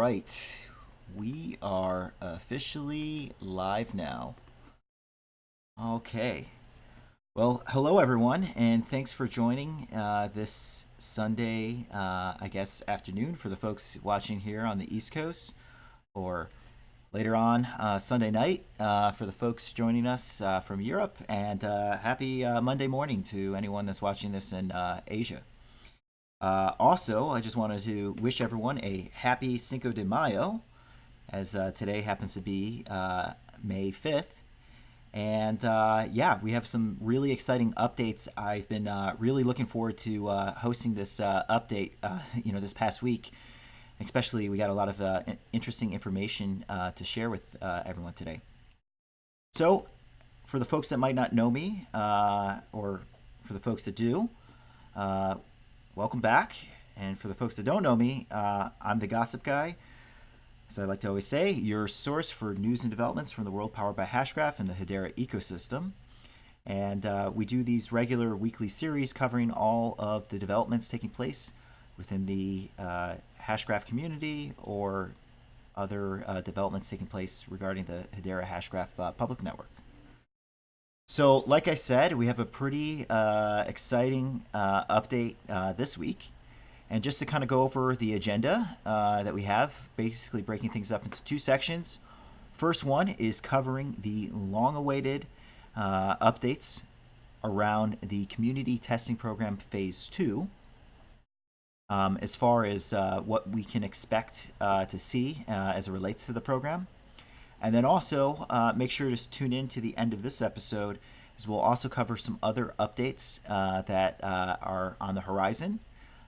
right, we are officially live now. Okay. Well, hello everyone, and thanks for joining this Sunday, I guess, afternoon for the folks watching here on the East Coast, or later on Sunday night for the folks joining us from Europe, and happy Monday morning to anyone that's watching this in Asia. Also, I just wanted to wish everyone a happy Cinco de Mayo, as today happens to be May 5th. And yeah, we have some really exciting updates. I've been really looking forward to hosting this update, this past week. Especially, we got a lot of interesting information to share with everyone today. So, for the folks that might not know me, or for the folks that do, uh, welcome back. And for the folks that don't know me, I'm the Gossip Guy. As I like to always say, your source for news and developments from the world powered by Hashgraph and the Hedera ecosystem. And we do these regular weekly series covering all of the developments taking place within the Hashgraph community or other developments taking place regarding the Hedera Hashgraph public network. So, like I said, we have a pretty exciting update this week. And just to kind of go over the agenda that we have, basically breaking things up into two sections. First one is covering the long-awaited updates around the community testing program phase 2, as far as what we can expect to see as it relates to the program. And then also make sure to tune in to the end of this episode, as we'll also cover some other updates that are on the horizon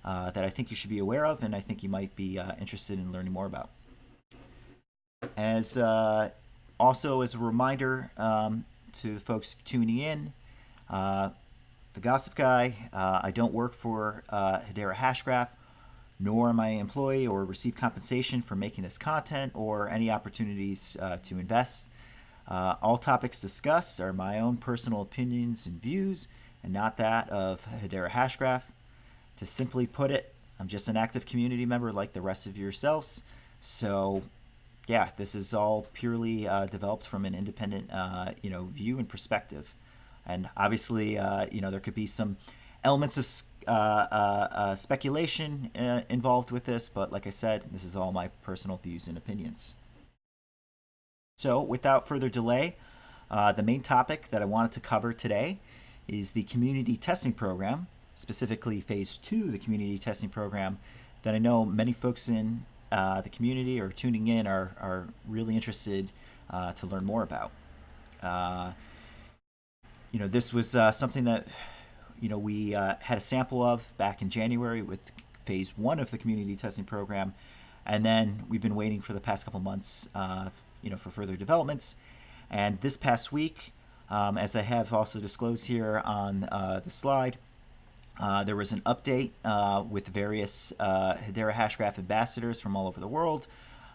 that I think you should be aware of, and I think you might be interested in learning more about. As also as a reminder to the folks tuning in, the Gossip Guy, I don't work for Hedera Hashgraph, nor am I an employee or receive compensation for making this content or any opportunities to invest. All topics discussed are my own personal opinions and views, and not that of Hedera Hashgraph. To simply put it, I'm just an active community member like the rest of yourselves. So, yeah, this is all purely developed from an independent, view and perspective. And obviously, there could be some elements of speculation involved with this, but like I said, this is all my personal views and opinions. So, without further delay, the main topic that I wanted to cover today is the community testing program, specifically phase 2, the community testing program, that I know many folks in the community or tuning in are really interested to learn more about. This was something that we had a sample of back in January with phase 1 of the community testing program, and then we've been waiting for the past couple months for further developments. And this past week, as I have also disclosed here on the slide, there was an update with various Hedera Hashgraph ambassadors from all over the world,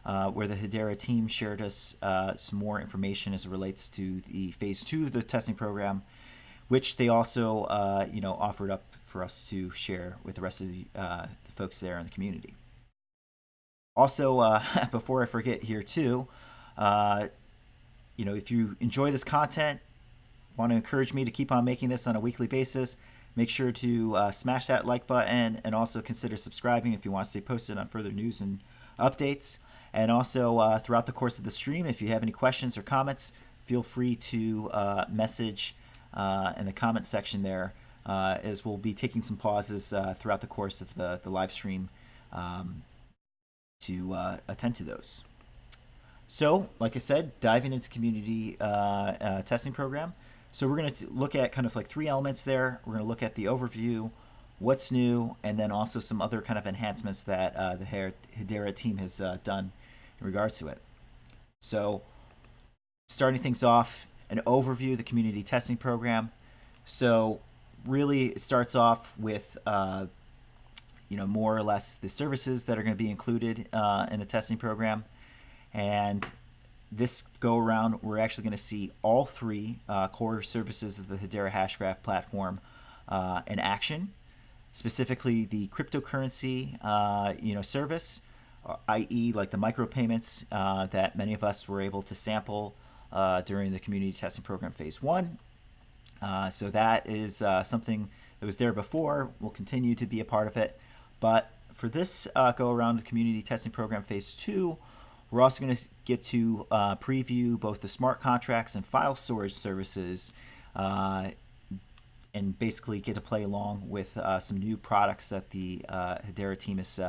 where the Hedera team shared us some more information as it relates to the phase 2 of the testing program, which they also offered up for us to share with the rest of the folks there in the community. Also, before I forget here too, if you enjoy this content, want to encourage me to keep on making this on a weekly basis, make sure to smash that like button, and also consider subscribing if you want to stay posted on further news and updates. And also, throughout the course of the stream, if you have any questions or comments, feel free to message in the comment section there, as we'll be taking some pauses throughout the course of the live stream to attend to those. So, like I said, diving into community testing program. So we're going to look at kind of like 3 elements there. We're going to look at the overview, what's new, and then also some other kind of enhancements that the Hedera team has done in regards to it. So starting things off, an overview of the community testing program. So really it starts off with more or less the services that are going to be included in the testing program. And this go around, we're actually going to see all 3 core services of the Hedera Hashgraph platform in action. Specifically, the cryptocurrency, service, i.e. like the micropayments that many of us were able to sample during the community testing program phase 1. So that is something that was there before, will continue to be a part of it. But for this go around the community testing program phase 2, we're also going to get to preview both the smart contracts and file storage services, and basically get to play along with some new products that the Hedera team is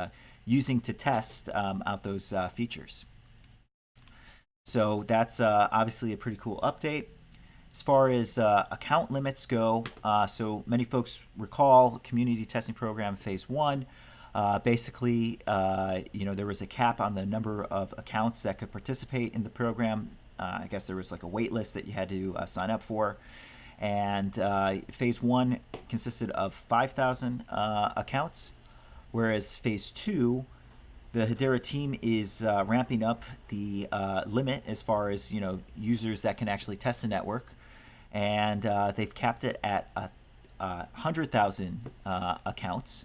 using to test out those features. So that's obviously a pretty cool update. As far as account limits go, so many folks recall community testing program phase 1. Basically, there was a cap on the number of accounts that could participate in the program. I guess there was like a wait list that you had to sign up for. And phase 1 consisted of 5,000 accounts, whereas phase 2, the Hedera team is ramping up the limit as far as users that can actually test the network, and they've capped it at 100,000 accounts.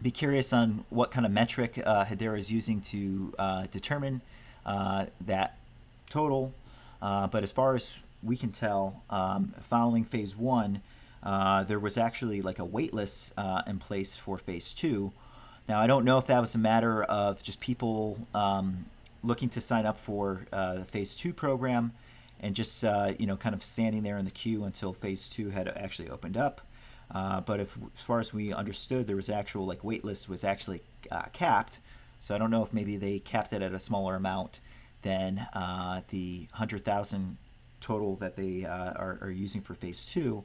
Be curious on what kind of metric Hedera is using to determine that total, but as far as we can tell, following phase 1, there was actually like a wait list in place for phase 2. Now, I don't know if that was a matter of just people looking to sign up for the phase 2 program and just kind of standing there in the queue until phase 2 had actually opened up. But as far as we understood, there was actual like wait list was actually capped. So I don't know if maybe they capped it at a smaller amount than the 100,000 total that they are using for phase 2.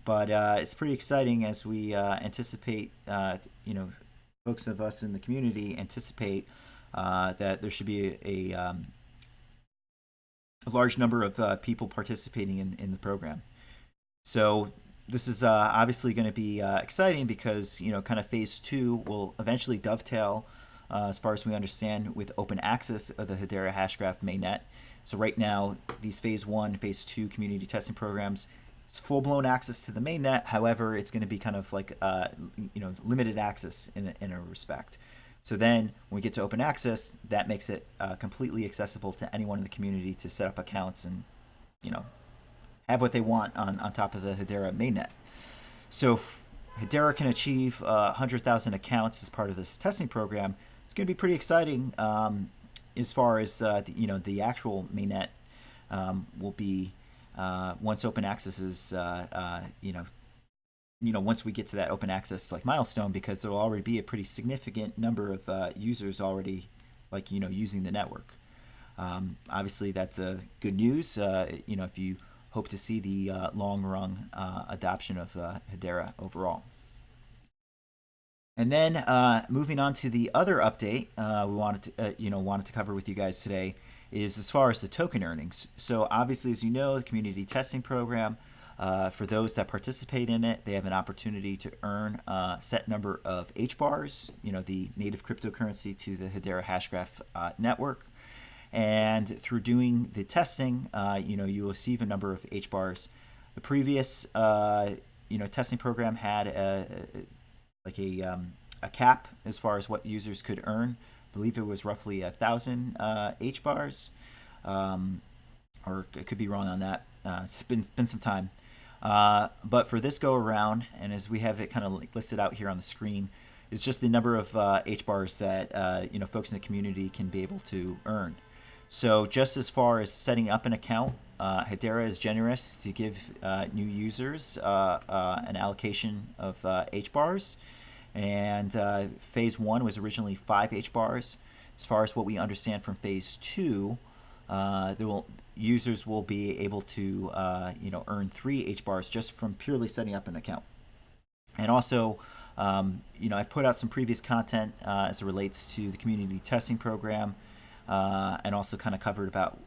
But it's pretty exciting as we anticipate, folks of us in the community anticipate that there should be a large number of people participating in the program. So this is obviously going to be exciting because kind of phase 2 will eventually dovetail, as far as we understand, with open access of the Hedera Hashgraph mainnet. So right now, these phase 1, phase 2 community testing programs, it's full-blown access to the mainnet. However, it's going to be kind of like limited access in a respect. So then when we get to open access, that makes it completely accessible to anyone in the community to set up accounts and have what they want on top of the Hedera mainnet. So if Hedera can achieve 100,000 accounts as part of this testing program, it's going to be pretty exciting as far as the actual mainnet will be once open access is once we get to that open access like milestone, because there will already be a pretty significant number of users already using the network. Obviously, that's good news. If you hope to see the long run adoption of Hedera overall. And then moving on to the other update we wanted to cover with you guys today is as far as the token earnings. So obviously, as you know, the community testing program, for those that participate in it, they have an opportunity to earn a set number of H-bars, the native cryptocurrency to the Hedera Hashgraph network. And through doing the testing, you will receive a number of H-bars. The previous, testing program had a cap as far as what users could earn. I believe it was roughly 1,000 H-bars, or I could be wrong on that. It's been some time. But for this go around, and as we have it kind of listed out here on the screen, is just the number of H-bars that folks in the community can be able to earn. So just as far as setting up an account, Hedera is generous to give new users an allocation of H-bars. And phase 1 was originally 5 H-bars. As far as what we understand from phase 2, users will be able to earn 3 H-bars just from purely setting up an account. And also, I've put out some previous content as it relates to the community testing program, and also kind of covered about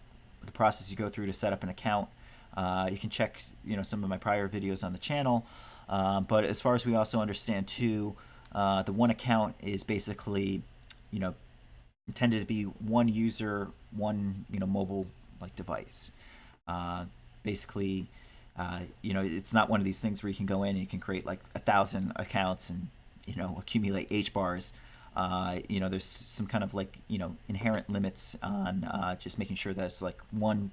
the process you go through to set up an account. You can check some of my prior videos on the channel. But as far as we also understand too, the one account is basically intended to be one user, one mobile device. Basically, it's not one of these things where you can go in and you can create like 1,000 accounts and accumulate H bars. there's some kind of like inherent limits on just making sure that it's like one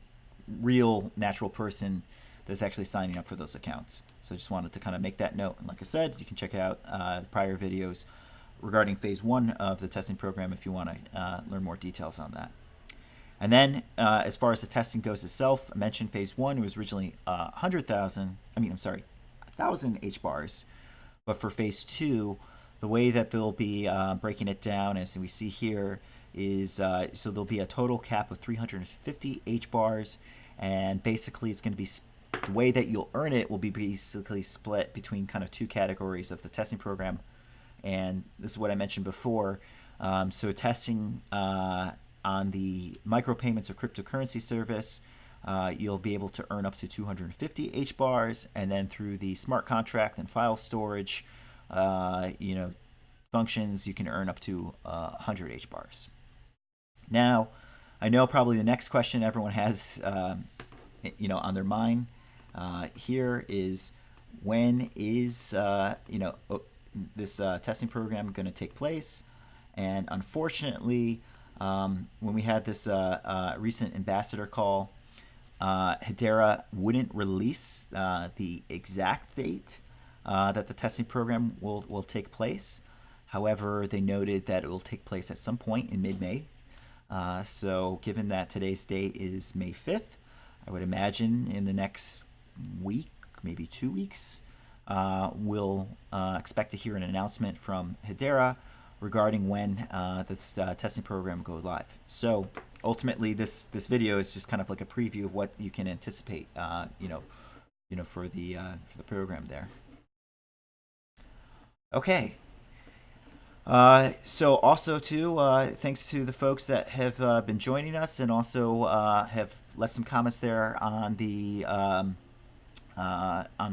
real natural person that's actually signing up for those accounts. So I just wanted to kind of make that note. And like I said, you can check out prior videos regarding phase 1 of the testing program if you want to learn more details on that. And then as far as the testing goes itself, I mentioned phase 1 was originally 1,000 HBARs. But for phase 2, the way that they'll be breaking it down, as we see here, is so there'll be a total cap of 350 HBARs, and basically it's going to be the way that you'll earn it will be basically split between kind of 2 categories of the testing program. And this is what I mentioned before. So testing on the micropayments or cryptocurrency service, you'll be able to earn up to 250 HBARs, and then through the smart contract and file storage, functions, you can earn up to 100 HBARs. Now, I know probably the next question everyone has, on their mind here is, when is this testing program going to take place? And unfortunately, when we had this recent ambassador call, Hedera wouldn't release the exact date that the testing program will take place. However, they noted that it will take place at some point in mid-May. So given that today's date is May 5th, I would imagine in the next week, maybe 2 weeks, we'll expect to hear an announcement from Hedera regarding when this testing program goes live. So ultimately, this video is just kind of like a preview of what you can anticipate, for the program there. Okay. So also too, thanks to the folks that have been joining us, and also have left some comments there on the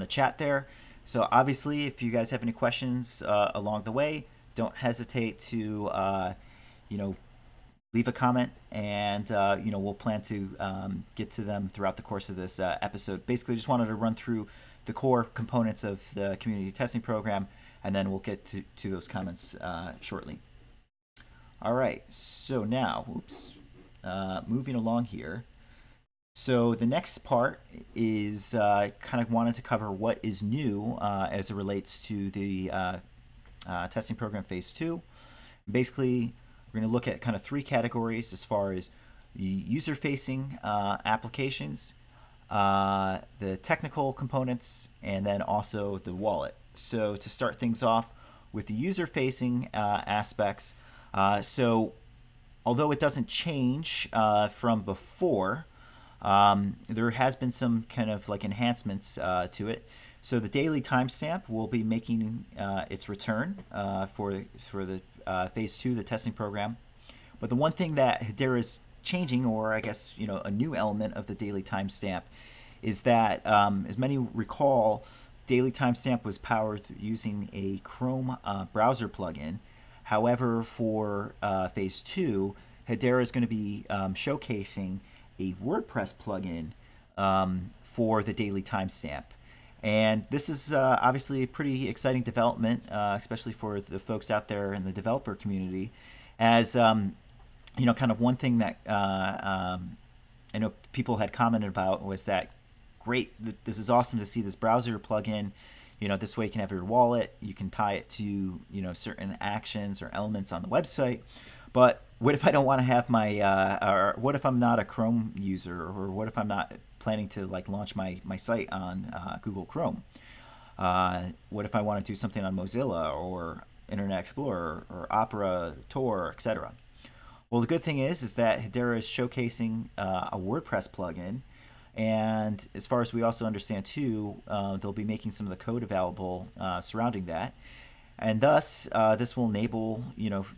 chat there. So obviously, if you guys have any questions along the way, don't hesitate to leave a comment, and we'll plan to get to them throughout the course of this episode. Basically, just wanted to run through the core components of the community testing program, and then we'll get to those comments shortly. All right, so now, moving along here. So the next part is kind of wanted to cover what is new as it relates to the testing program phase 2. Basically, we're going to look at kind of 3 categories as far as the user-facing applications, the technical components, and then also the wallet. So to start things off with the user-facing aspects, so although it doesn't change from before, there has been some kind of like enhancements to it. So the daily timestamp will be making its return for the phase 2, the testing program. But the one thing that Hedera is changing, or I guess a new element of the daily timestamp, is that as many recall, daily timestamp was powered using a Chrome browser plugin. However, for phase 2, Hedera is going to be showcasing a WordPress plugin for the daily timestamp. And this is obviously a pretty exciting development, especially for the folks out there in the developer community, as kind of one thing that I know people had commented about was that, great, this is awesome to see this browser plugin. This way you can have your wallet, you can tie it to certain actions or elements on the website. But what if I don't want to have my, or what if I'm not a Chrome user, or what if I'm not planning to like launch my site on Google Chrome? What if I want to do something on Mozilla or Internet Explorer or Opera, Tor, etc.? Well, the good thing is that Hedera is showcasing a WordPress plugin, and as far as we also understand too, they'll be making some of the code available surrounding that. And thus, this will enable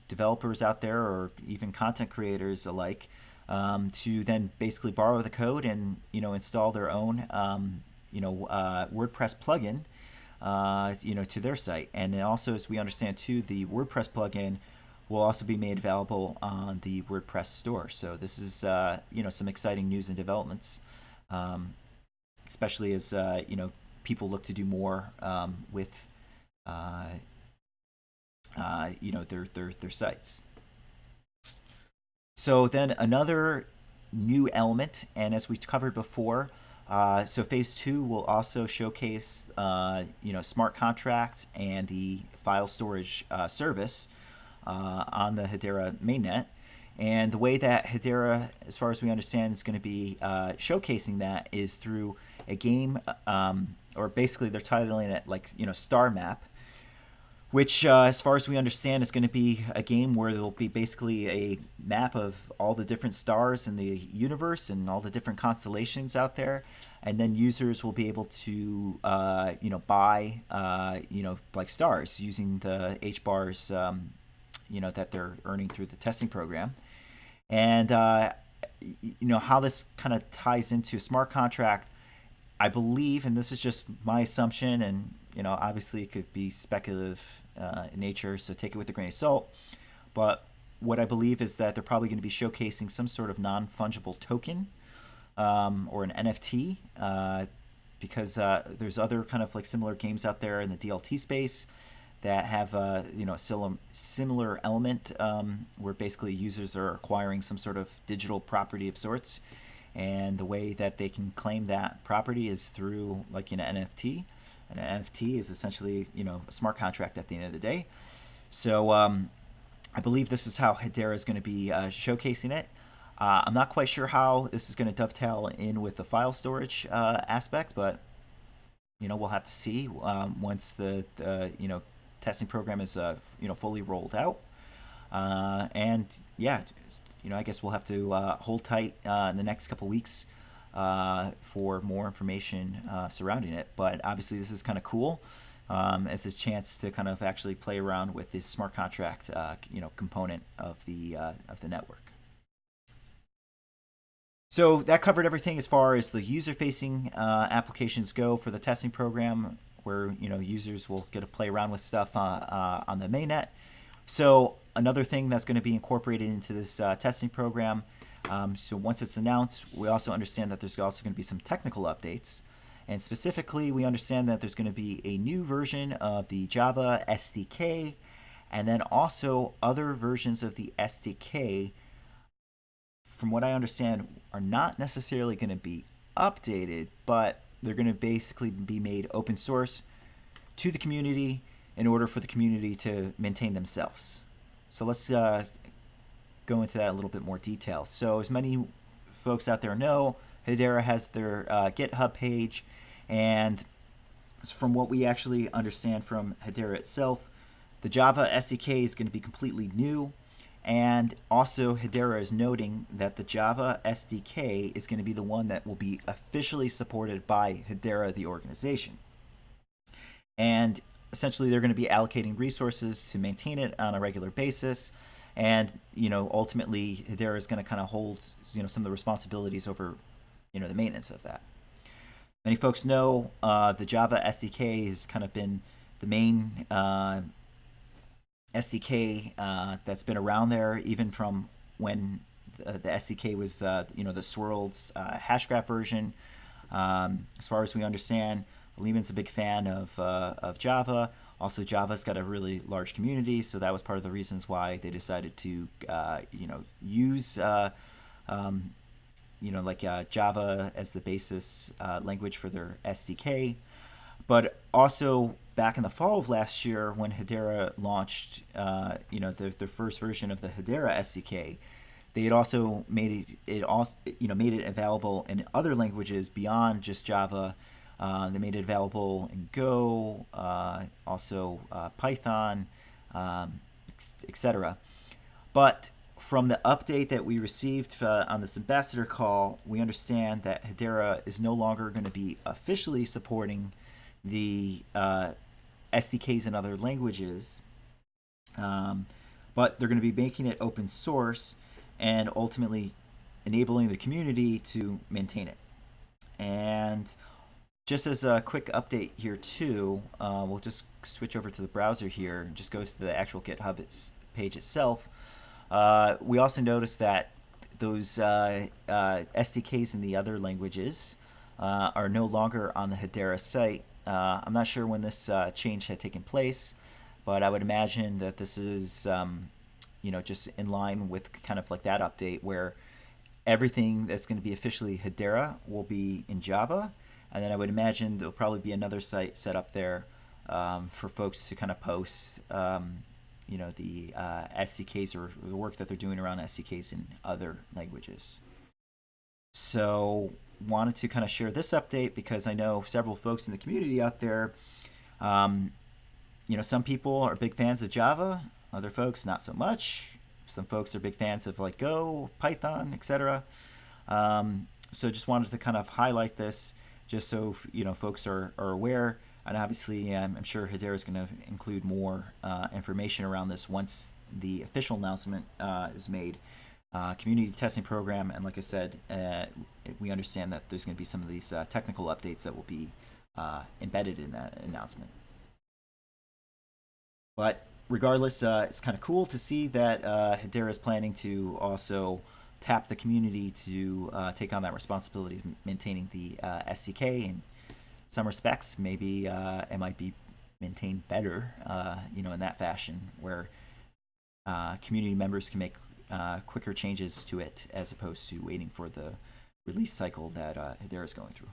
developers out there, or even content creators alike, to then basically borrow the code and install their own WordPress plugin to their site. And also, as we understand too, the WordPress plugin will also be made available on the WordPress store. So this is some exciting news and developments, especially as people look to do more with their sites. So then another new element, and as we covered before, so phase two will also showcase smart contract and the file storage service on the Hedera mainnet. And the way that Hedera, as far as we understand, is going to be showcasing that is through a game, or basically they're titling it like Star Map, which, as far as we understand, is going to be a game where there'll be basically a map of all the different stars in the universe and all the different constellations out there, and then users will be able to, buy, like stars using the H bars, that they're earning through the testing program, and how this kind of ties into a smart contract. I believe, and this is just my assumption, and obviously it could be speculative in nature, so take it with a grain of salt. But what I believe is that they're probably going to be showcasing some sort of non-fungible token, or an NFT, because there's other kind of like similar games out there in the DLT space that have similar element, where basically users are acquiring some sort of digital property of sorts, and the way that they can claim that property is through like an NFT. And an NFT is essentially a smart contract at the end of the day. So I believe this is how Hedera is going to be showcasing it. I'm not quite sure how this is going to dovetail in with the file storage aspect, but we'll have to see once the testing program is fully rolled out. And yeah, I guess we'll have to hold tight in the next couple weeks for more information surrounding it. But obviously, this is kind of cool as a chance to kind of actually play around with this smart contract, component of the network. So that covered everything as far as the user-facing applications go for the testing program, where users will get to play around with stuff on the mainnet. So another thing that's going to be incorporated into this testing program, so once it's announced, we also understand that there's also going to be some technical updates. And specifically, we understand that there's going to be a new version of the Java SDK, and then also other versions of the SDK, from what I understand, are not necessarily going to be updated, but they're going to basically be made open source to the community in order for the community to maintain themselves. So let's go into that a little bit more detail. So as many folks out there know, Hedera has their GitHub page, and from what we actually understand from Hedera itself, the Java SDK is going to be completely new, and also Hedera is noting that the Java SDK is going to be the one that will be officially supported by Hedera, the organization. And essentially, they're going to be allocating resources to maintain it on a regular basis, and ultimately, Hedera is going to kind of hold some of the responsibilities over the maintenance of that. Many folks know the Java SDK has kind of been the main SDK that's been around there, even from when the SDK was the Swirl's Hashgraph version. As far as we understand, Lehman's a big fan of Java. Also, Java's got a really large community, so that was part of the reasons why they decided to use Java as the basis language for their SDK. But also back in the fall of last year, when Hedera launched their first version of the Hedera SDK, they had also made it available in other languages beyond just Java. They made it available in Go, also Python, etc. But from the update that we received on this ambassador call, we understand that Hedera is no longer going to be officially supporting the SDKs in other languages, but they're going to be making it open source and ultimately enabling the community to maintain it. And just as a quick update here too, we'll just switch over to the browser here and just go to the actual GitHub page itself. We also noticed that those SDKs in the other languages are no longer on the Hedera site. I'm not sure when this change had taken place, but I would imagine that this is just in line with kind of like that update where everything that's going to be officially Hedera will be in Java, and then I would imagine there'll probably be another site set up there for folks to kind of post, the SDKs or the work that they're doing around SDKs in other languages. So wanted to kind of share this update because I know several folks in the community out there. Some people are big fans of Java, other folks not so much. Some folks are big fans of like Go, Python, etc. So just wanted to kind of highlight this just so folks are aware. And obviously, I'm sure Hedera is going to include more information around this once the official announcement is made. Community testing program, and like I said, we understand that there's going to be some of these technical updates that will be embedded in that announcement. But regardless, it's kind of cool to see that Hedera is planning to also tap the community to take on that responsibility of maintaining the SDK. In some respects, maybe it might be maintained better, in that fashion, where community members can make quicker changes to it as opposed to waiting for the release cycle that Hedera is going through.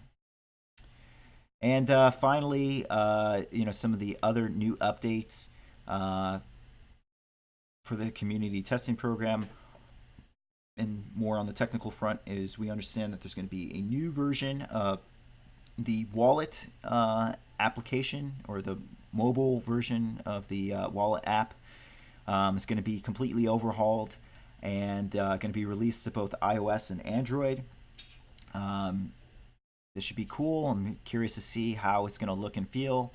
And finally, some of the other new updates for the community testing program and more on the technical front is we understand that there's going to be a new version of the wallet application, or the mobile version of the wallet app. Is going to be completely overhauled and going to be released to both iOS and Android. This should be cool. I'm curious to see how it's going to look and feel.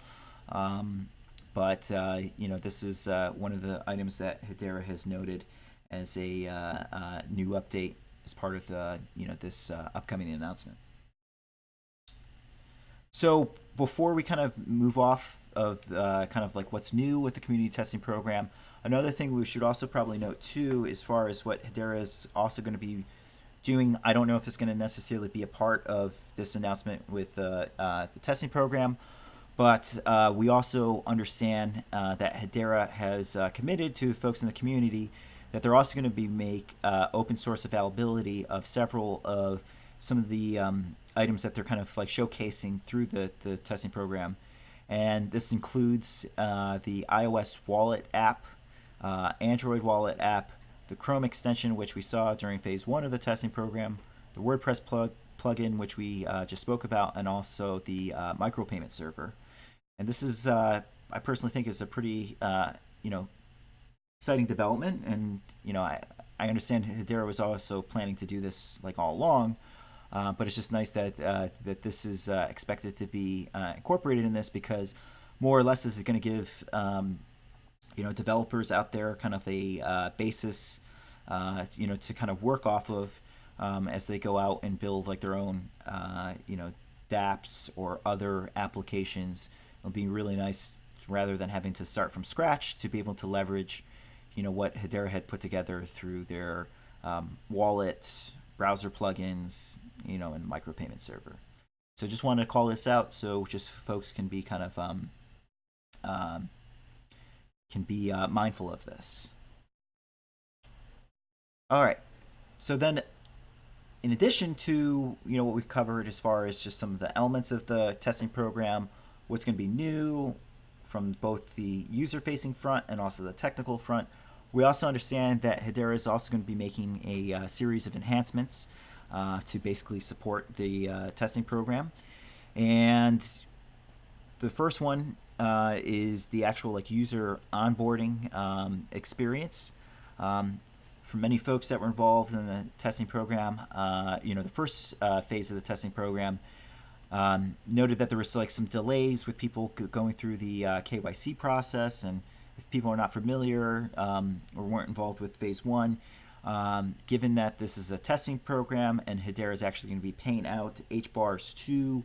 But this is one of the items that Hedera has noted as a new update as part of the this upcoming announcement. So before we kind of move off of kind of like what's new with the community testing program, another thing we should also probably note too, as far as what Hedera is also going to be doing. I don't know if it's going to necessarily be a part of this announcement with the testing program, but we also understand that Hedera has committed to folks in the community that they're also going to be make open source availability of several of some of the items that they're kind of like showcasing through the testing program. And this includes the iOS wallet app, Android wallet app, the Chrome extension, which we saw during phase 1 of the testing program, the WordPress plugin, which we just spoke about, and also the micropayment server. And this is, I personally think, is a pretty, exciting development. And I understand Hedera was also planning to do this like all along, but it's just nice that that this is expected to be incorporated in this, because more or less this is going to give developers out there kind of a basis to kind of work off of as they go out and build like their own dApps or other applications. It'll be really nice, rather than having to start from scratch, to be able to leverage what Hedera had put together through their wallet, browser plugins, and micropayment server. So just wanted to call this out so just folks can be kind of mindful of this. All right. So then, in addition to what we've covered as far as just some of the elements of the testing program, what's going to be new from both the user-facing front and also the technical front, we also understand that Hedera is also going to be making a series of enhancements to basically support the testing program. And the first one is the actual like user onboarding experience. For many folks that were involved in the testing program, the first phase of the testing program noted that there was like some delays with people going through the KYC process. And if people are not familiar or weren't involved with phase 1, given that this is a testing program and Hedera is actually going to be paying out HBARs to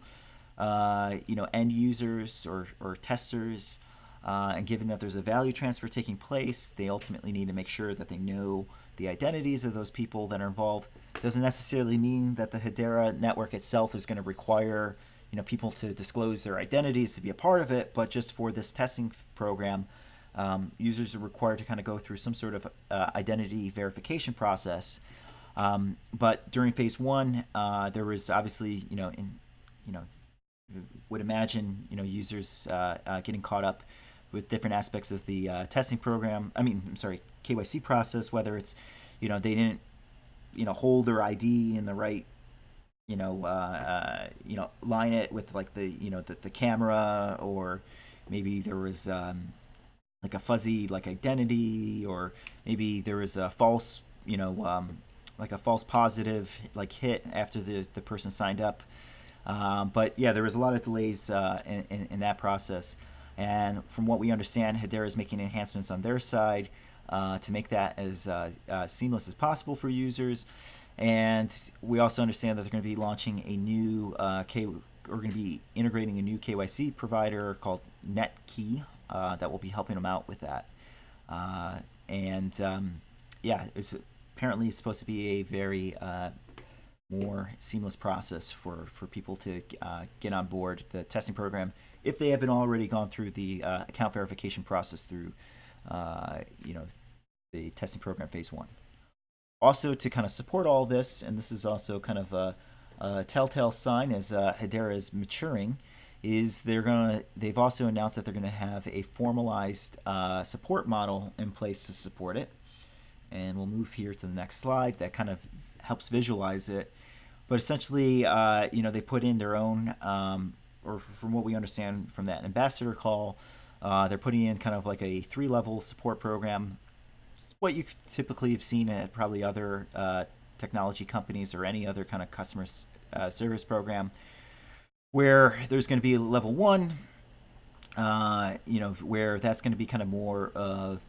end users or testers, and given that there's a value transfer taking place, they ultimately need to make sure that they know the identities of those people that are involved. Doesn't necessarily mean that the Hedera network itself is going to require people to disclose their identities to be a part of it, but just for this testing program, users are required to kind of go through some sort of identity verification process. But during phase one, there was obviously, you know, would imagine, users getting caught up with different aspects of the testing program. I'm sorry, KYC process, whether it's, they didn't, hold their ID in the right, line it with like the camera, or maybe there was like a fuzzy like identity, or maybe there was a false, like a false positive like hit after the person signed up. But yeah, there was a lot of delays in that process. And from what we understand, Hedera is making enhancements on their side to make that as seamless as possible for users. And we also understand that they're going to be launching a new we're going to be integrating a new KYC provider called NetKey that will be helping them out with that. Yeah, it's apparently supposed to be a very more seamless process for people to get on board the testing program if they haven't already gone through the account verification process through the testing program phase one. Also, to kind of support all this, and this is also kind of a telltale sign as Hedera is maturing, is they've also announced that they're going to have a formalized support model in place to support it. And we'll move here to the next slide. That kind of helps visualize it. But essentially, they put in their own, or from what we understand from that ambassador call, they're putting in kind of like a 3-level support program. It's what you typically have seen at probably other technology companies or any other kind of customer service program, where there's going to be level 1, where that's going to be kind of more of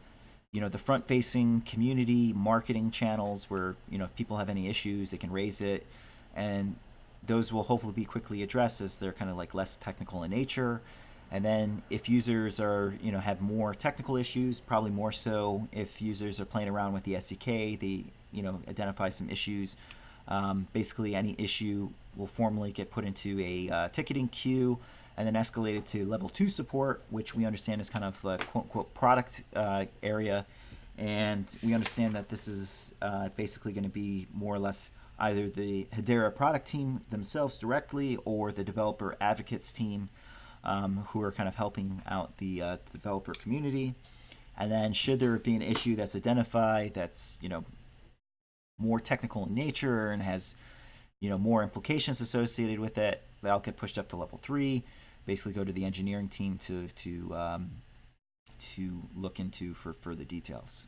the front-facing community marketing channels where, if people have any issues, they can raise it. And those will hopefully be quickly addressed as they're kind of like less technical in nature. And then if users are, have more technical issues, probably more so if users are playing around with the SDK, they, identify some issues. Basically, any issue will formally get put into a ticketing queue and then escalated to level 2 support, which we understand is kind of the quote-unquote product area. And we understand that this is basically going to be more or less either the Hedera product team themselves directly or the developer advocates team who are kind of helping out the developer community. And then should there be an issue that's identified that's, more technical in nature and has, more implications associated with it, that'll get pushed up to level 3. Basically go to the engineering team to look into for further details.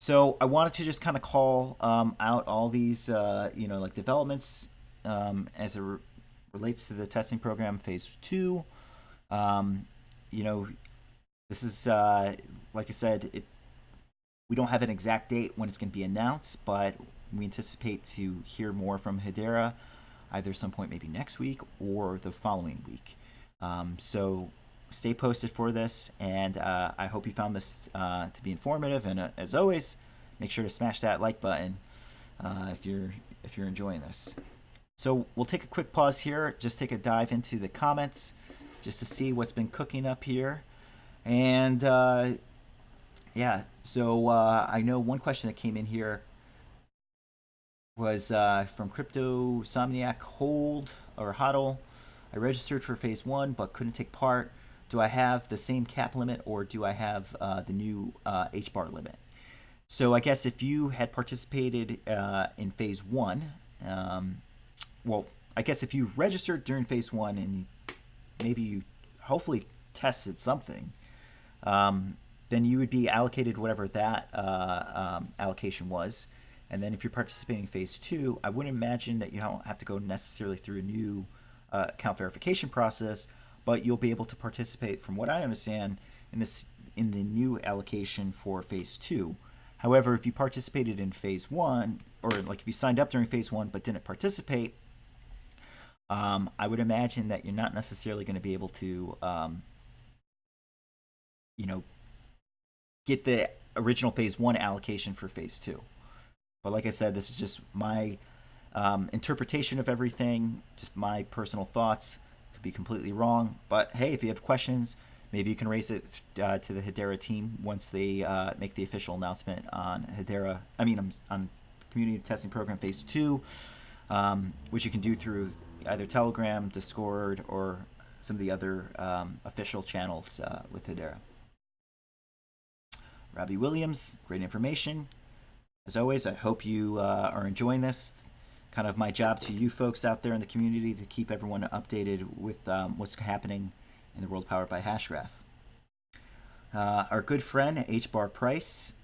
So I wanted to just kind of call out all these, like developments as it relates to the testing program phase 2. This is, like I said, we don't have an exact date when it's going to be announced, but we anticipate to hear more from Hedera either some point maybe next week or the following week. So stay posted for this, and I hope you found this to be informative. And as always, make sure to smash that like button if you're enjoying this. So we'll take a quick pause here, just take a dive into the comments, just to see what's been cooking up here. And yeah, so I know one question that came in here was from Crypto Somniac Hold or Hodl. I registered for phase 1 but couldn't take part. Do I have the same cap limit or do I have the new HBAR limit? So I guess if you had participated in phase 1, well, I guess if you registered during phase 1 and maybe you hopefully tested something, then you would be allocated whatever that allocation was. And then if you're participating in phase 2, I wouldn't imagine that you don't have to go necessarily through a new account verification process, but you'll be able to participate, from what I understand, in the new allocation for phase 2. However, if you participated in phase 1, or like if you signed up during phase 1 but didn't participate, I would imagine that you're not necessarily going to be able to, get the original phase 1 allocation for phase 2. But like I said, this is just my interpretation of everything, just my personal thoughts. Could be completely wrong. But hey, if you have questions, maybe you can raise it to the Hedera team once they make the official announcement on Hedera. On Community Testing Program Phase 2, which you can do through either Telegram, Discord, or some of the other official channels with Hedera. Robbie Williams, great information. As always, I hope you are enjoying this. Kind of my job to you folks out there in the community to keep everyone updated with what's happening in the world powered by Hashgraph. Our good friend HBar Price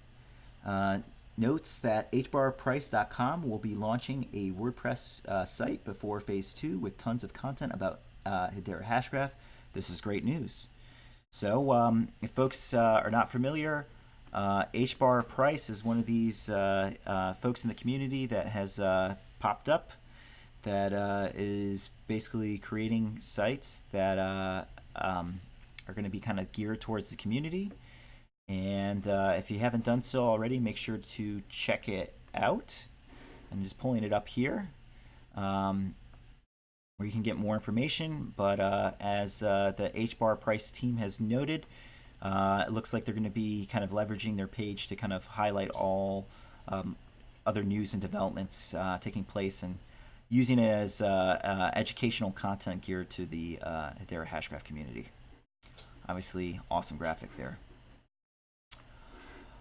notes that hbarprice.com will be launching a WordPress site before Phase 2 with tons of content about Hedera Hashgraph. This is great news. So if folks are not familiar, HBar Price is one of these folks in the community that has popped up that is basically creating sites that are going to be kind of geared towards the community. And if you haven't done so already, make sure to check it out. I'm just pulling it up here where you can get more information. But as the HBar Price team has noted, it looks like they're going to be kind of leveraging their page to kind of highlight all other news and developments taking place and using it as educational content geared to the Hedera Hashgraph community. Obviously, awesome graphic there.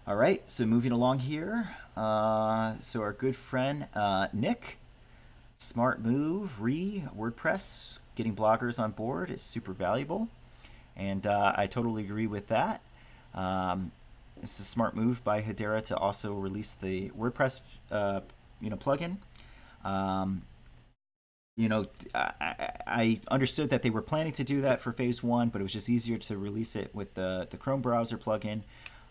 All right, so moving along here. So our good friend Nick, smart move, WordPress, getting bloggers on board is super valuable. And I totally agree with that. It's a smart move by Hedera to also release the WordPress plugin. I understood that they were planning to do that for Phase 1, but it was just easier to release it with the Chrome browser plugin.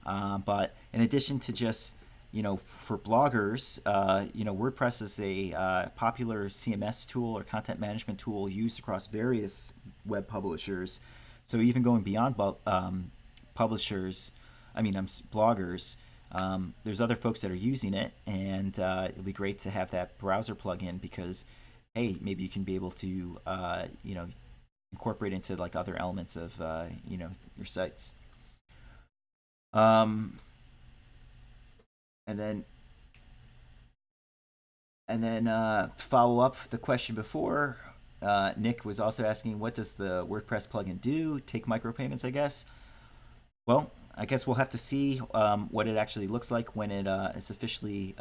But in addition to just, for bloggers, WordPress is a popular CMS tool or content management tool used across various web publishers. So even going beyond bloggers, there's other folks that are using it, and it'll be great to have that browser plugin because, hey, maybe you can be able to, incorporate into like other elements of, your sites. And then follow up the question before. Nick was also asking, what does the WordPress plugin do? Take micropayments, I guess. Well, I guess we'll have to see what it actually looks like when it is officially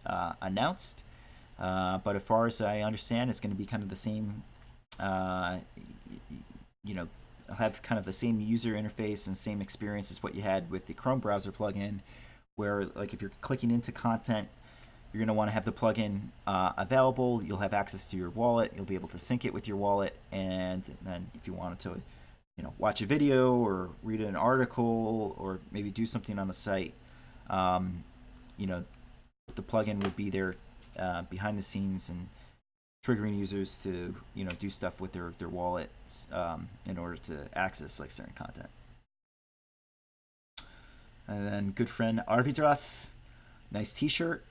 announced. But as far as I understand, it's going to be kind of the same, have kind of the same user interface and same experience as what you had with the Chrome browser plugin, where like if you're clicking into content, you're going to want to have the plugin available. You'll have access to your wallet. You'll be able to sync it with your wallet. And then if you wanted to, watch a video or read an article or maybe do something on the site, the plugin would be there behind the scenes and triggering users to, do stuff with their wallets in order to access like certain content. And then good friend Arvidras, nice t-shirt.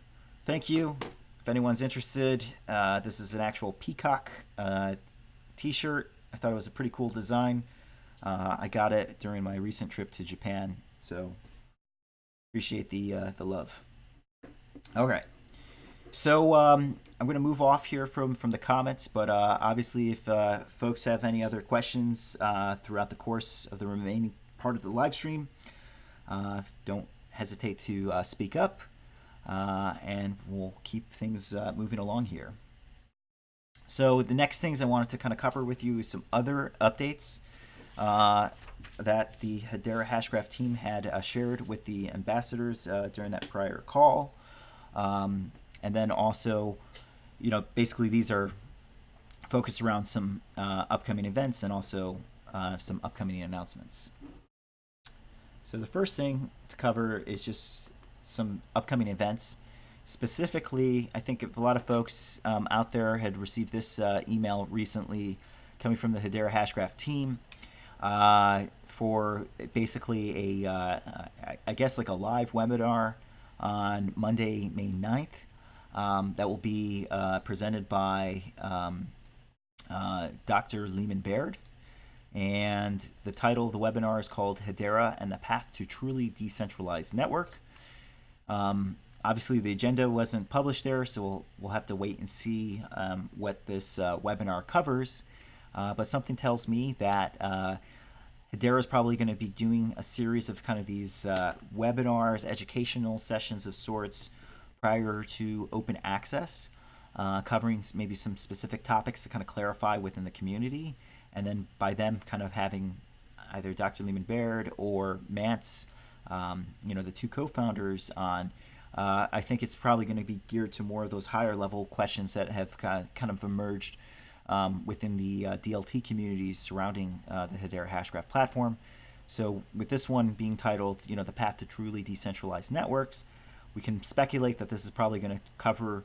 Thank you. If anyone's interested, this is an actual peacock t-shirt. I thought it was a pretty cool design. I got it during my recent trip to Japan, so appreciate the love. All right. So I'm going to move off here from the comments, but obviously if folks have any other questions throughout the course of the remaining part of the live stream, don't hesitate to speak up. And we'll keep things moving along here. So the next things I wanted to kind of cover with you is some other updates that the Hedera Hashgraph team had shared with the ambassadors during that prior call. And then also, basically these are focused around some upcoming events and also some upcoming announcements. So the first thing to cover is just some upcoming events. Specifically, I think if a lot of folks out there had received this email recently coming from the Hedera Hashgraph team for basically a, I guess like a live webinar on Monday, May 9th. That will be presented by Dr. Lehman Baird. And the title of the webinar is called Hedera and the Path to Truly Decentralized Network. Obviously, the agenda wasn't published there, so we'll have to wait and see what this webinar covers. But something tells me that Hedera is probably going to be doing a series of kind of these webinars, educational sessions of sorts prior to open access, covering maybe some specific topics to kind of clarify within the community. And then by them kind of having either Dr. Lehman Baird or Mance, the two co-founders on, I think it's probably going to be geared to more of those higher level questions that have kind of emerged within the DLT communities surrounding the Hedera Hashgraph platform. So with this one being titled, the path to truly decentralized networks, we can speculate that this is probably going to cover,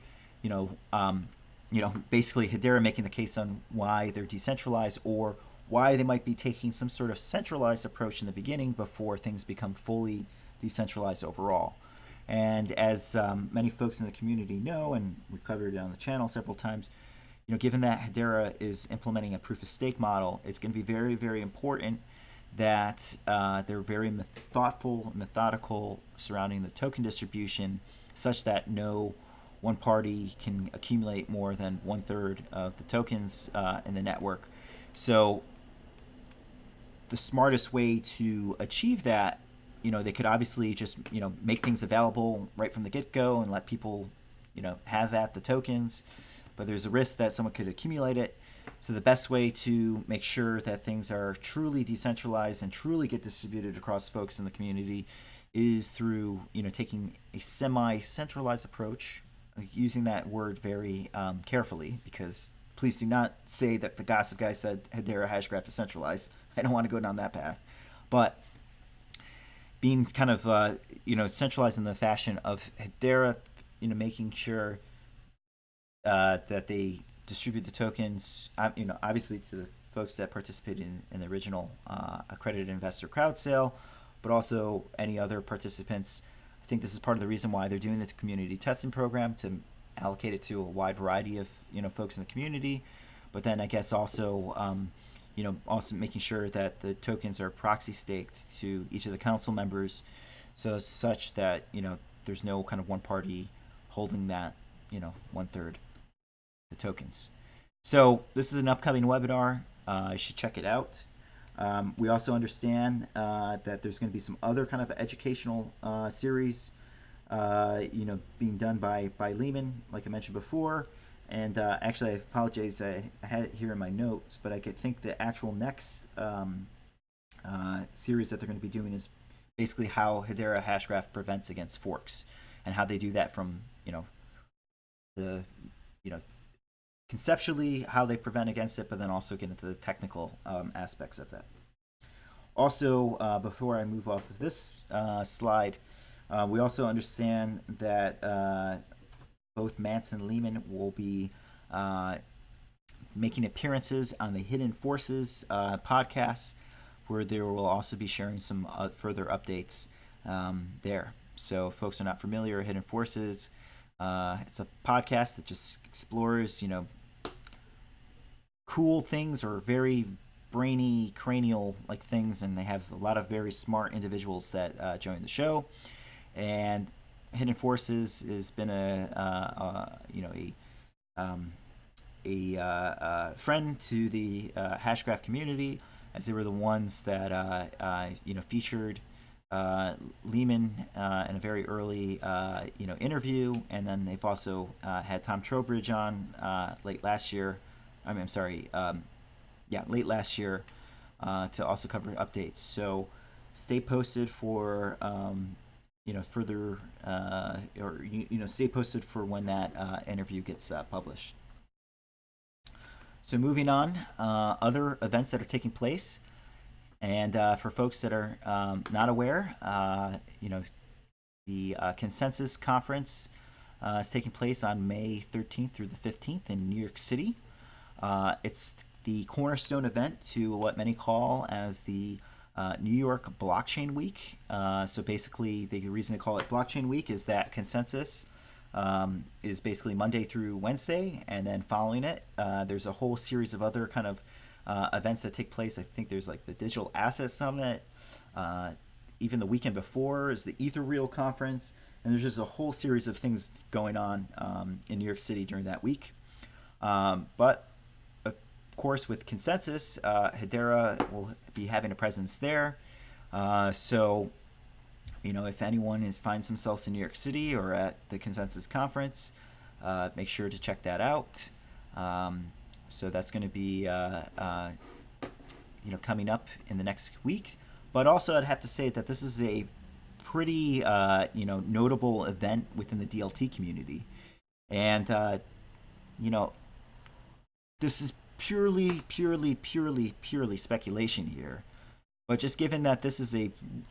basically Hedera making the case on why they're decentralized or why they might be taking some sort of centralized approach in the beginning before things become fully decentralized overall. And as many folks in the community know, and we've covered it on the channel several times, given that Hedera is implementing a proof of stake model, it's going to be very, very important that they're very methodical surrounding the token distribution, such that no one party can accumulate more than 1/3 of the tokens in the network. So the smartest way to achieve that, they could obviously just, make things available right from the get-go and let people, have the tokens. But there's a risk that someone could accumulate it. So the best way to make sure that things are truly decentralized and truly get distributed across folks in the community is through, taking a semi-centralized approach, using that word very carefully, because please do not say that the gossip guy said Hedera Hashgraph is centralized. I don't want to go down that path. But being kind of, centralized in the fashion of Hedera, making sure that they distribute the tokens, obviously to the folks that participated in the original accredited investor crowd sale, but also any other participants. I think this is part of the reason why they're doing the community testing program, to allocate it to a wide variety of folks in the community. But then I guess also also making sure that the tokens are proxy staked to each of the council members, so such that there's no kind of one party holding that 1/3 the tokens. So this is an upcoming webinar. You should check it out. We also understand that there's going to be some other kind of educational series, being done by Lehman, like I mentioned before. And actually, I apologize, I had it here in my notes, but I could think the actual next series that they're going to be doing is basically how Hedera Hashgraph prevents against forks, and how they do that from, the, conceptually how they prevent against it, but then also get into the technical aspects of that. Also, before I move off of this slide, we also understand that both Mance and Lehman will be making appearances on the Hidden Forces podcast, where they will also be sharing some further updates there. So if folks are not familiar, Hidden Forces, it's a podcast that just explores, cool things or very brainy, cranial like things, and they have a lot of very smart individuals that join the show. And Hidden Forces has been a friend to the Hashgraph community, as they were the ones that featured Lehman in a very early interview, and then they've also had Tom Trowbridge on late last year to also cover updates. So stay posted for further stay posted for when that interview gets published. So moving on, other events that are taking place, and for folks that are not aware, the Consensus Conference is taking place on May 13th through the 15th in New York City. It's the cornerstone event to what many call as the New York Blockchain Week. So basically, the reason they call it Blockchain Week is that Consensus is basically Monday through Wednesday, and then following it, there's a whole series of other kind of events that take place. I think there's like the Digital Asset Summit. Even the weekend before is the Ethereal Conference. And there's just a whole series of things going on in New York City during that week. But of course, with Consensus, Hedera will be having a presence there. So, if anyone finds themselves in New York City or at the Consensus Conference, make sure to check that out. So that's going to be coming up in the next week. But also, I'd have to say that this is a pretty notable event within the DLT community, and this is purely speculation here. But just given that this is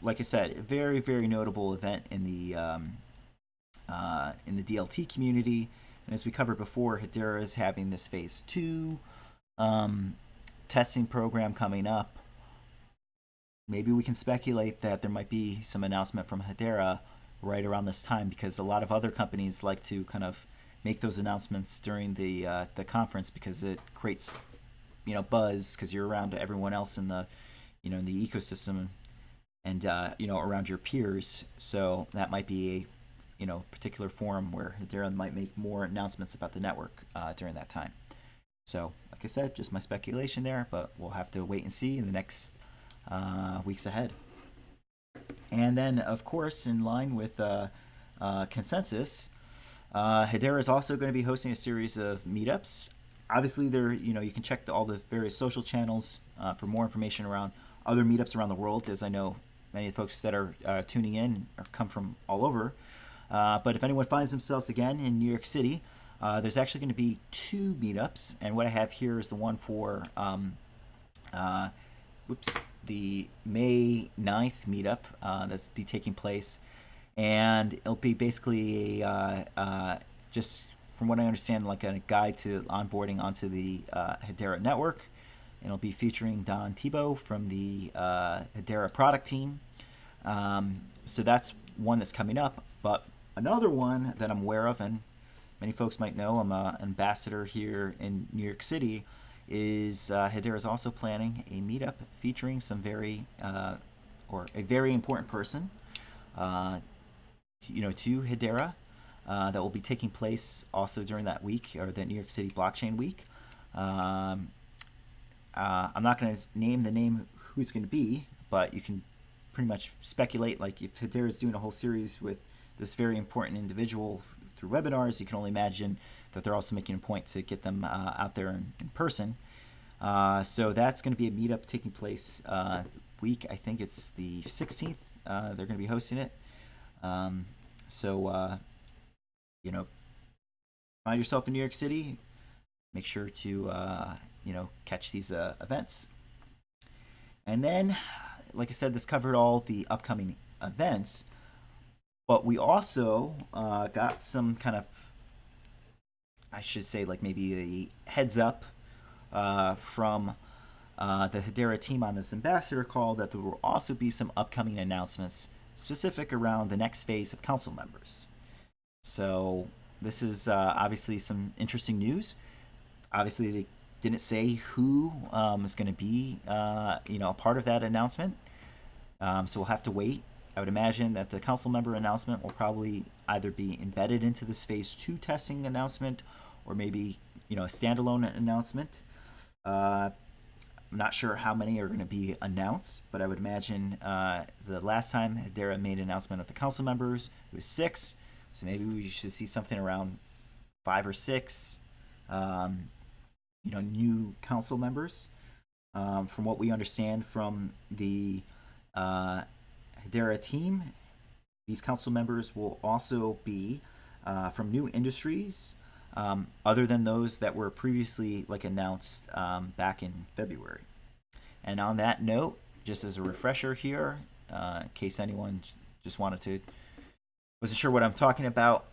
like I said, a very, very notable event in the DLT community, and as we covered before, Hedera is having this phase 2 testing program coming up. Maybe we can speculate that there might be some announcement from Hedera right around this time, because a lot of other companies like to kind of make those announcements during the conference, because it creates buzz, because you're around everyone else in the in the ecosystem, and around your peers. So that might be a particular forum where Hedera might make more announcements about the network during that time. So like I said, just my speculation there, but we'll have to wait and see in the next weeks ahead. And then, of course, in line with Consensus, Hedera is also going to be hosting a series of meetups. Obviously, you can check all the various social channels for more information around other meetups around the world, as I know many of the folks that are tuning in come from all over. But if anyone finds themselves again in New York City, there's actually going to be 2 meetups, and what I have here is the one for the May 9th meetup that's be taking place, and it'll be basically just from what I understand, like a guide to onboarding onto the Hedera network. And it'll be featuring Don Thibault from the Hedera product team. So that's one that's coming up. But another one that I'm aware of, and many folks might know, I'm an ambassador here in New York City, is Hedera is also planning a meetup featuring some a very important person, to Hedera, that will be taking place also during that week, or the New York City Blockchain Week. I'm not going to name the name who it's going to be, but you can pretty much speculate. Like, if Hedera is doing a whole series with this very important individual through webinars, you can only imagine that they're also making a point to get them out there in person. So that's going to be a meetup taking place week. I think it's the 16th. They're going to be hosting it. So find yourself in New York City. Make sure to catch these events. And then, like I said, this covered all the upcoming events, but we also got some kind of, I should say, like maybe a heads up from the Hedera team on this ambassador call, that there will also be some upcoming announcements specific around the next phase of council members. So this is obviously some interesting news. Obviously, they didn't say who is going to be a part of that announcement, so we'll have to wait. I would imagine that the council member announcement will probably either be embedded into this phase 2 testing announcement, or maybe a standalone announcement. I'm not sure how many are going to be announced, but I would imagine the last time Hedera made an announcement of the council members, it was 6. So maybe we should see something around 5 or 6, new council members. From what we understand from the Hedera team, these council members will also be from new industries, other than those that were previously announced back in February. And on that note, just as a refresher here, in case anyone just wasn't sure what I'm talking about.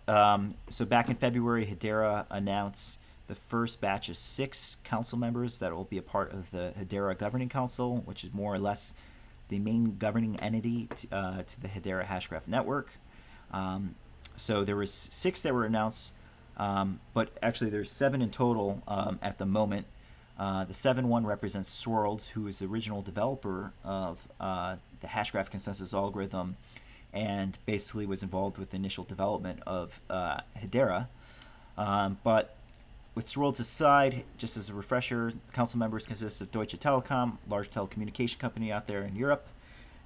So back in February, Hedera announced the first batch of 6 council members that will be a part of the Hedera Governing Council, which is more or less the main governing entity to the Hedera Hashgraph network. So there was 6 that were announced, but actually there's 7 in total at the moment. The 7-1 represents Swirlds, who is the original developer of the Hashgraph consensus algorithm and basically was involved with the initial development of Hedera. But with Swirlds aside, just as a refresher, council members consist of Deutsche Telekom, large telecommunication company out there in Europe,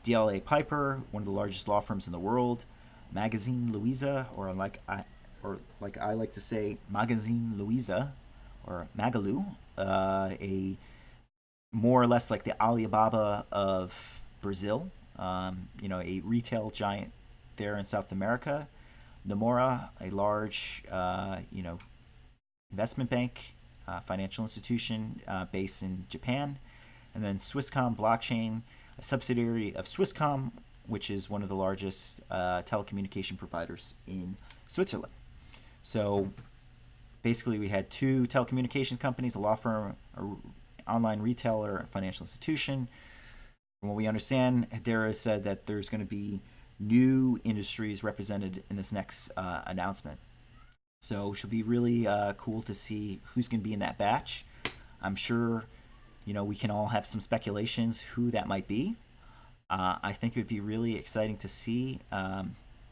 DLA Piper, one of the largest law firms in the world, Magazine Luiza, or like I like to say, Magazine Luiza, or Magalu, a more or less like the Alibaba of Brazil, a retail giant there in South America. Nomura, a large, investment bank, financial institution based in Japan, and then Swisscom Blockchain, a subsidiary of Swisscom, which is one of the largest telecommunication providers in Switzerland. So basically, we had two telecommunications companies, a law firm, an online retailer, a financial institution. From what we understand, Hedera said that there's going to be new industries represented in this next announcement. So it should be really cool to see who's going to be in that batch. I'm sure, we can all have some speculations who that might be. I think it would be really exciting to see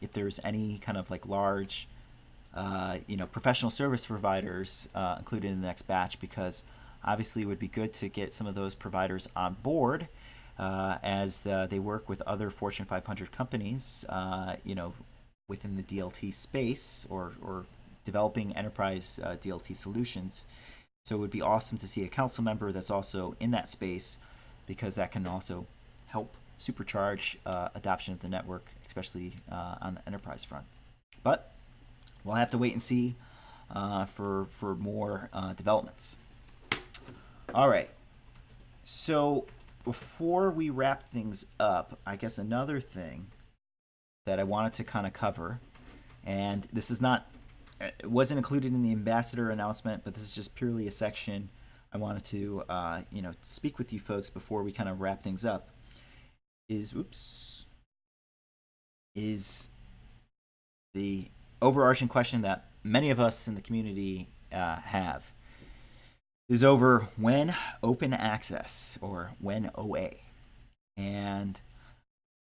if there's any kind of like large, professional service providers included in the next batch, because obviously it would be good to get some of those providers on board as they work with other Fortune 500 companies, within the DLT space or developing enterprise DLT solutions. So it would be awesome to see a council member that's also in that space, because that can also help supercharge adoption of the network, especially on the enterprise front. But we'll have to wait and see for more developments. All right. So before we wrap things up, I guess another thing that I wanted to kind of cover, and this is not, it wasn't included in the ambassador announcement, but this is just purely a section I wanted to, speak with you folks before we kind of wrap things up. Is the overarching question that many of us in the community have is over when open access, or when OA. And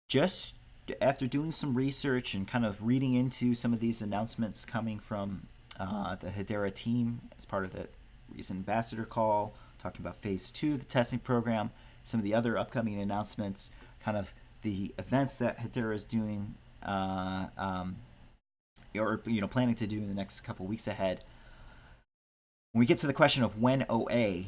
just after doing some research and kind of reading into some of these announcements coming from the Hedera team as part of the recent ambassador call, talking about phase 2 of the testing program, some of the other upcoming announcements, kind of the events that Hedera is doing or planning to do in the next couple weeks ahead. When we get to the question of when OA,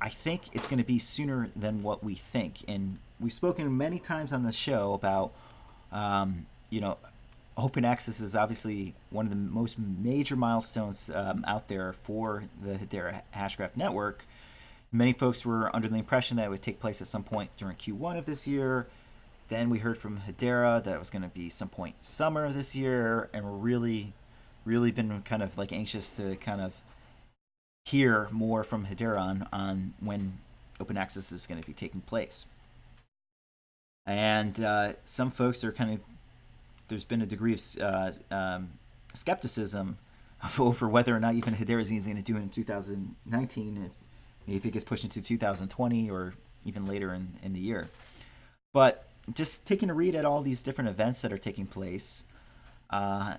I think it's going to be sooner than what we think. And we've spoken many times on the show about, open access is obviously one of the most major milestones out there for the Hedera Hashgraph network. Many folks were under the impression that it would take place at some point during Q1 of this year. Then we heard from Hedera that it was going to be some point summer of this year, and we're really been kind of like anxious to kind of hear more from Hedera on when open access is going to be taking place. And some folks are kind of, there's been a degree of skepticism over whether or not even Hedera is even going to do it in 2019, if it gets pushed into 2020 or even later in the year. But just taking a read at all these different events that are taking place, and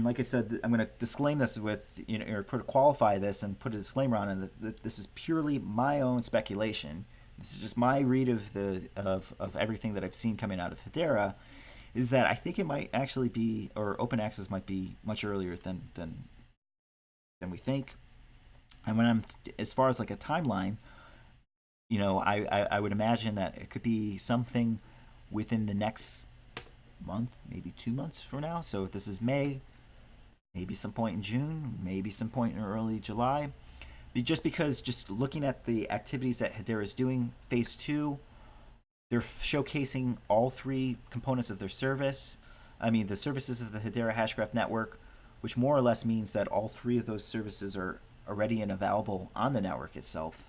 like I said, I'm going to disclaim this with, or qualify this and put a disclaimer on it that this is purely my own speculation. This is just my read of everything that I've seen coming out of Hedera, is that I think it might actually be, or open access might be much earlier than we think. And when I'm, as far as like a timeline, I would imagine that it could be something within the next month, maybe 2 months from now. So if this is May, maybe some point in June, maybe some point in early July. Just because, just looking at the activities that Hedera is doing, phase 2, they're showcasing all 3 components of their service. I mean, the services of the Hedera Hashgraph network, which more or less means that all 3 of those services are already and available on the network itself.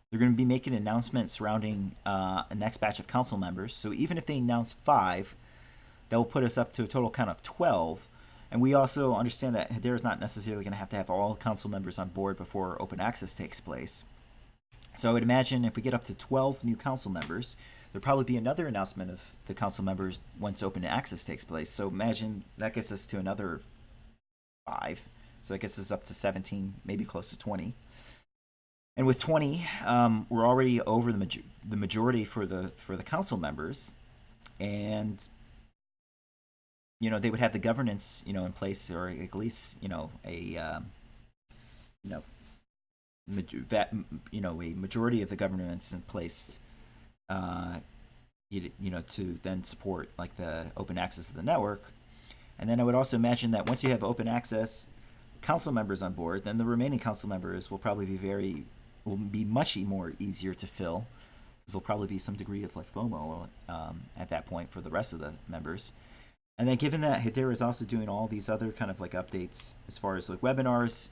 They're going to be making announcements surrounding a next batch of council members. So even if they announce 5, that will put us up to a total count of 12. And we also understand that Hedera is not necessarily going to have all council members on board before open access takes place. So I would imagine if we get up to 12 new council members, there'll probably be another announcement of the council members once open access takes place. So imagine that gets us to another 5. So that gets us up to 17, maybe close to 20. And with 20, we're already over the majority for the council members, and they would have the governance in place, or at least a majority of the governance in place, to then support like the open access of the network. And then I would also imagine that once you have open access council members on board, then the remaining council members will probably be much more easier to fill, because there'll probably be some degree of like FOMO at that point for the rest of the members. And then given that Hedera is also doing all these other kind of like updates as far as like webinars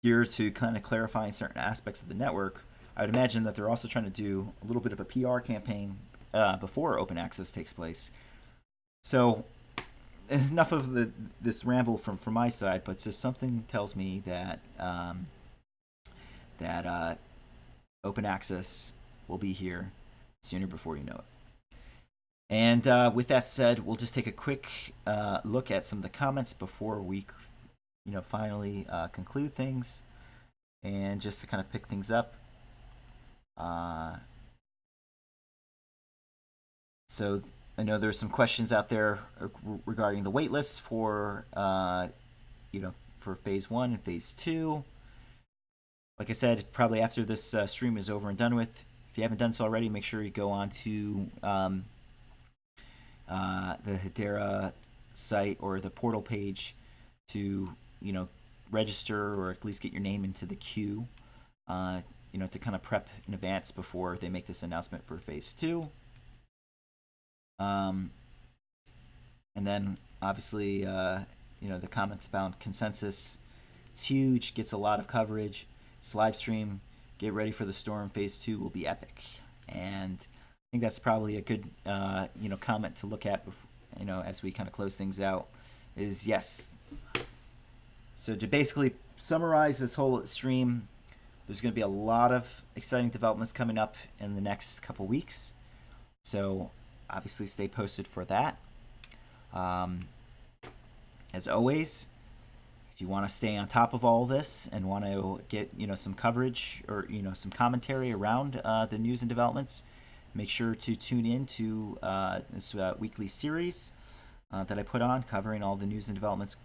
geared to kind of clarifying certain aspects of the network, I would imagine that they're also trying to do a little bit of a PR campaign before open access takes place. So it's enough of this ramble from my side, but just something tells me that open access will be here sooner before you know it. And with that said, we'll just take a quick look at some of the comments before we finally conclude things, and just to kind of pick things up. So I know there's some questions out there regarding the wait lists for for phase 1 and phase 2. Like I said, probably after this stream is over and done with, if you haven't done so already, make sure you go on to the Hedera site or the portal page to register, or at least get your name into the queue, to kind of prep in advance before they make this announcement for phase 2. And then obviously the comments about consensus, it's huge, gets a lot of coverage. It's live stream. Get ready for the storm. Phase 2 will be epic, and I think that's probably a good comment to look at before, as we kind of close things out. Is yes. So to basically summarize this whole stream, there's going to be a lot of exciting developments coming up in the next couple weeks. So obviously stay posted for that. As always, if you want to stay on top of all this and want to get some coverage or some commentary around the news and developments, make sure to tune in to this weekly series that I put on, covering all the news and developments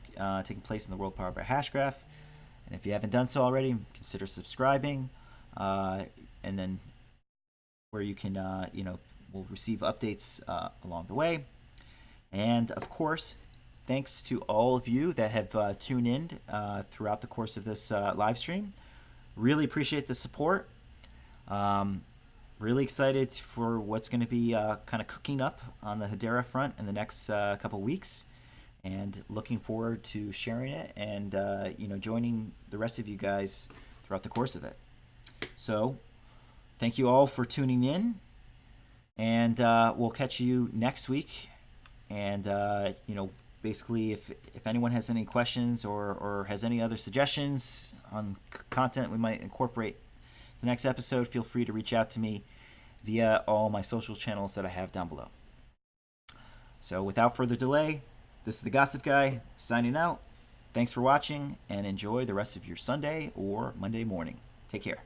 taking place in the world powered by Hashgraph. And if you haven't done so already, consider subscribing, and then where you can will receive updates along the way. And of course, thanks to all of you that have tuned in throughout the course of this live stream. Really appreciate the support. Really excited for what's going to be kind of cooking up on the Hedera front in the next couple weeks, and looking forward to sharing it and joining the rest of you guys throughout the course of it. So thank you all for tuning in, and we'll catch you next week. And basically, if anyone has any questions or has any other suggestions on content we might incorporate the next episode, feel free to reach out to me via all my social channels that I have down below. So without further delay, this is the Gossip Guy signing out. Thanks for watching, and enjoy the rest of your Sunday or Monday morning. Take care.